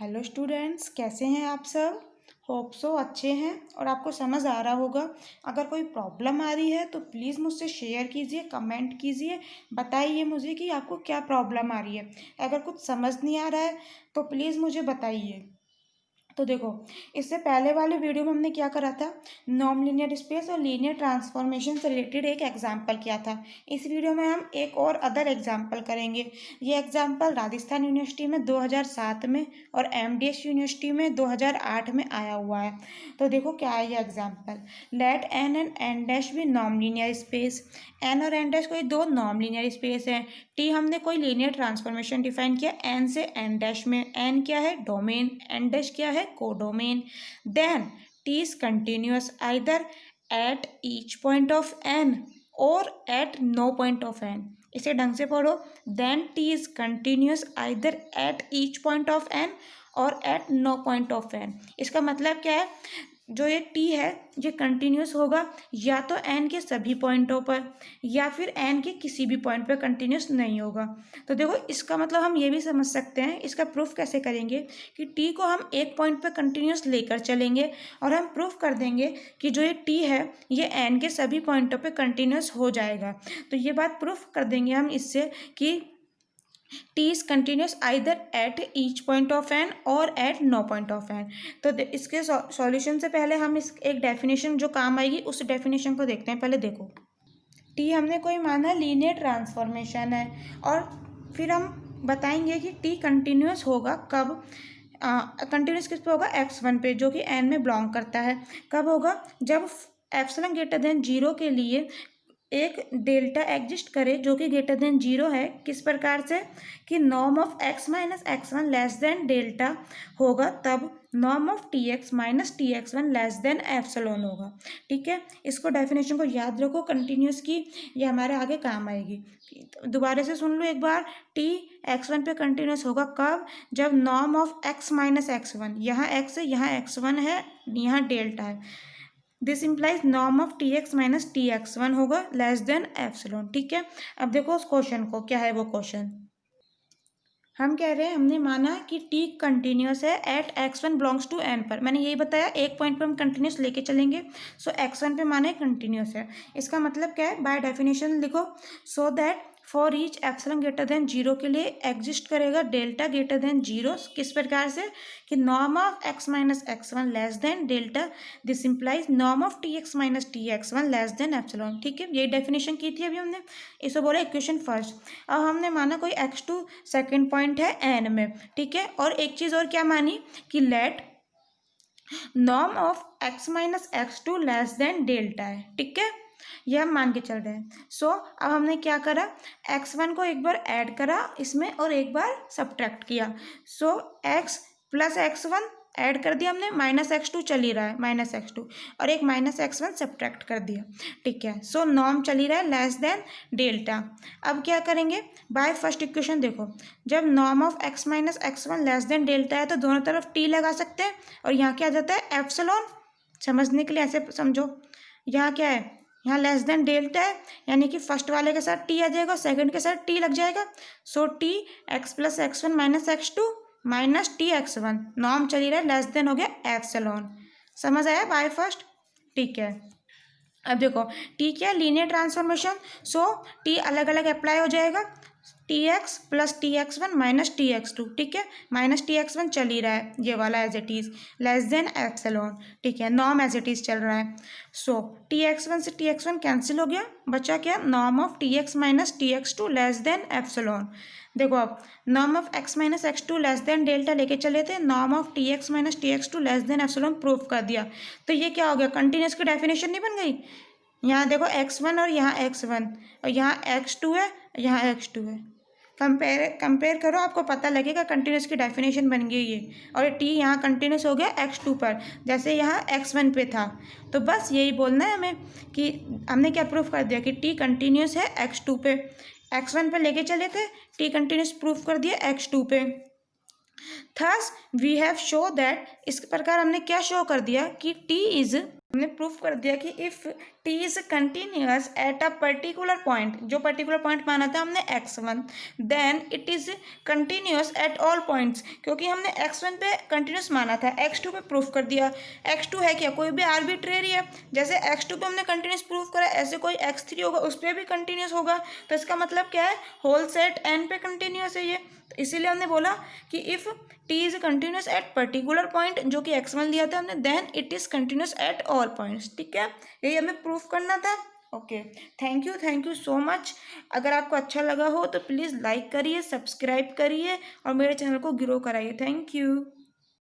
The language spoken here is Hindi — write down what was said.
हेलो स्टूडेंट्स, कैसे हैं आप सब। होप सो अच्छे हैं और आपको समझ आ रहा होगा। अगर कोई प्रॉब्लम आ रही है तो प्लीज़ मुझसे शेयर कीजिए, कमेंट कीजिए, बताइए मुझे कि आपको क्या प्रॉब्लम आ रही है। अगर कुछ समझ नहीं आ रहा है तो प्लीज़ मुझे बताइए। तो देखो, इससे पहले वाले वीडियो में हमने क्या करा था, नॉन लीनियर स्पेस और लीनियर ट्रांसफॉर्मेशन से रिलेटेड एक एग्जाम्पल किया था। इस वीडियो में हम एक और अदर एग्जाम्पल करेंगे। ये एग्जाम्पल राजस्थान यूनिवर्सिटी में 2007 में और एमडीएस यूनिवर्सिटी में 2008 में आया हुआ है। तो देखो क्या है ये example. Let N and N dash भी नॉन लीनियर स्पेस। एन और एन डैश कोई दो नॉन लीनियर स्पेस हैं। टी हमने कोई लीनियर ट्रांसफॉर्मेशन डिफाइन किया एन से एन डैश में। एन क्या है, डोमेन, एन डैश क्या है, codomain. Then T is continuous either at each point of N और at no point of N. इसे ढंग से पढ़ो। Then T is continuous either at each point of N और at no point of N. इसका मतलब क्या है, जो ये टी है ये कंटिन्यूस होगा या तो एन के सभी पॉइंटों पर या फिर एन के किसी भी पॉइंट पर कंटिन्यूस नहीं होगा। तो देखो, इसका मतलब हम ये भी समझ सकते हैं, इसका प्रूफ कैसे करेंगे कि टी को हम एक पॉइंट पर कंटिन्यूस लेकर चलेंगे और हम प्रूफ कर देंगे कि जो ये टी है ये एन के सभी पॉइंटों पर कंटिन्यूस हो जाएगा। तो ये बात प्रूफ कर देंगे हम इससे कि T is continuous either at each point of N और at no point of N. तो इसके सॉल्यूशन से पहले हम इस एक डेफिनेशन जो काम आएगी उस डेफिनेशन को देखते हैं। पहले देखो, टी हमने कोई माना लीनियर ट्रांसफॉर्मेशन है और फिर हम बताएंगे कि टी कंटिन्यूस होगा कब। कंटिन्यूस किस पे होगा, x1 पे, जो कि n में बिलोंग करता है। कब होगा, जब एप्सिलॉन ग्रेटर देन 0 के लिए एक डेल्टा एग्जिस्ट करे जो कि ग्रेटर देन 0 है। किस प्रकार से कि norm of x minus x1 less than delta होगा, तब norm of tx minus tx1 less than epsilon होगा। ठीक है, इसको डेफिनेशन को याद रखो कंटिन्यूस की, ये हमारे आगे काम आएगी। दोबारा से सुन लो एक बार। t x1 पे कंटिन्यूस होगा कब, जब norm of x minus x1, यहाँ x है यहाँ x1 है यहाँ डेल्टा है, this implies norm of T X minus T X one होगा लेस देन एप्सिलॉन। ठीक है, अब देखो उस क्वेश्चन को, क्या है वो क्वेश्चन। हम कह रहे हैं, हमने माना कि टी कंटिन्यूस है at X one belongs to N पर। मैंने यही बताया, एक पॉइंट पर हम कंटिन्यूस लेके चलेंगे। सो एक्स वन पे माना कंटिन्यूस है। इसका मतलब क्या है, बाय डेफिनेशन लिखो, so that for each epsilon greater than 0 के लिए एग्जिस्ट करेगा डेल्टा ग्रेटर देन 0। किस प्रकार से कि norm of x minus x1 less than delta, this implies norm of tx minus tx1 less than epsilon. ठीक है, ये डेफिनेशन की थी अभी हमने, इसे बोला इक्वेशन फर्स्ट। अब हमने माना कोई x2 सेकेंड पॉइंट है n में। ठीक है, और एक चीज़ और क्या मानी कि let norm of x minus x2 less than delta है। ठीक है, ये हम मान के चल रहे हैं। सो अब हमने क्या करा, x1 को एक बार ऐड करा इसमें और एक बार सब्ट्रैक्ट किया। सो x प्लस x1 ऐड कर दिया हमने, माइनस x2 चल ही रहा है, माइनस x2 और एक माइनस x1 सब्ट्रैक्ट कर दिया। ठीक है, सो नॉर्म चल ही रहा है लेस देन डेल्टा। अब क्या करेंगे, बाय फर्स्ट इक्वेशन देखो, जब norm of x minus x1 less than delta है तो दोनों तरफ t लगा सकते हैं और यहाँ क्या आ जाता है एप्सिलॉन। समझने के लिए ऐसे समझो, यहाँ क्या है, यहाँ लेस देन डेल्टा है, यानी कि फर्स्ट वाले के साथ टी आ जाएगा, सेकंड के साथ टी लग जाएगा। So T x plus x1 minus x2 minus T x1, norm चली रहा है लेस देन हो गया एप्सिलॉन। समझ आया बाय फर्स्ट। ठीक है, अब देखो टी क्या है, लीनियर ट्रांसफॉर्मेशन। सो टी अलग अलग अप्लाई हो जाएगा, T x plus T X one minus T X two. ठीक है, माइनस टी एक्स वन चल ही रहा है, ये वाला as it is less than epsilon. ठीक है, नॉर्म एज इट इज चल रहा है। सो टी एक्स वन से टी एक्स वन कैंसिल हो गया, बचा क्या, norm of T X minus T X two less than epsilon. देखो अब norm of X minus X two less than delta लेके चले थे, norm of T X minus T X two less than epsilon proof कर दिया। तो ये क्या हो गया, कंटिन्यूस की डेफिनेशन नहीं बन गई। यहाँ देखो x1 और यहाँ x1 और यहाँ x2 है, यहाँ x2 है। कंपेयर करो, आपको पता लगेगा कंटिन्यूस की डेफिनेशन बन गई ये। और t यहाँ कंटिन्यूस हो गया x2 पर, जैसे यहाँ x1 पे था। तो बस यही बोलना है हमें कि हमने क्या प्रूफ कर दिया कि t कंटिन्यूस है x2 पे। x1 पे लेके चले थे, t कंटिन्यूस प्रूफ कर दिया x2 पे। Thus we have show that, इस प्रकार हमने क्या शो कर दिया कि t इज, हमने प्रूफ कर दिया कि if T is continuous at a particular point, जो पर्टिकुलर पॉइंट माना था हमने x1, then it is continuous at all points, क्योंकि हमने x1 पे कंटिन्यूस माना था, x2 पे प्रूफ कर दिया। x2 है क्या, कोई भी आर्बिट्रेरी है, जैसे x2 पे हमने कंटिन्यूस प्रूफ करा, ऐसे कोई x3 होगा उस पर भी कंटिन्यूस होगा, तो इसका मतलब क्या है, होल सेट n पे कंटिन्यूस है ये। तो इसीलिए हमने बोला कि if T is continuous at particular point, जो कि x1 लिया था हमने, then it is continuous at all points. ठीक है, यही हमें प्रूफ करना था। Okay, thank you so much. अगर आपको अच्छा लगा हो तो प्लीज़ लाइक करिए, सब्सक्राइब करिए और मेरे चैनल को ग्रो कराइए। Thank you.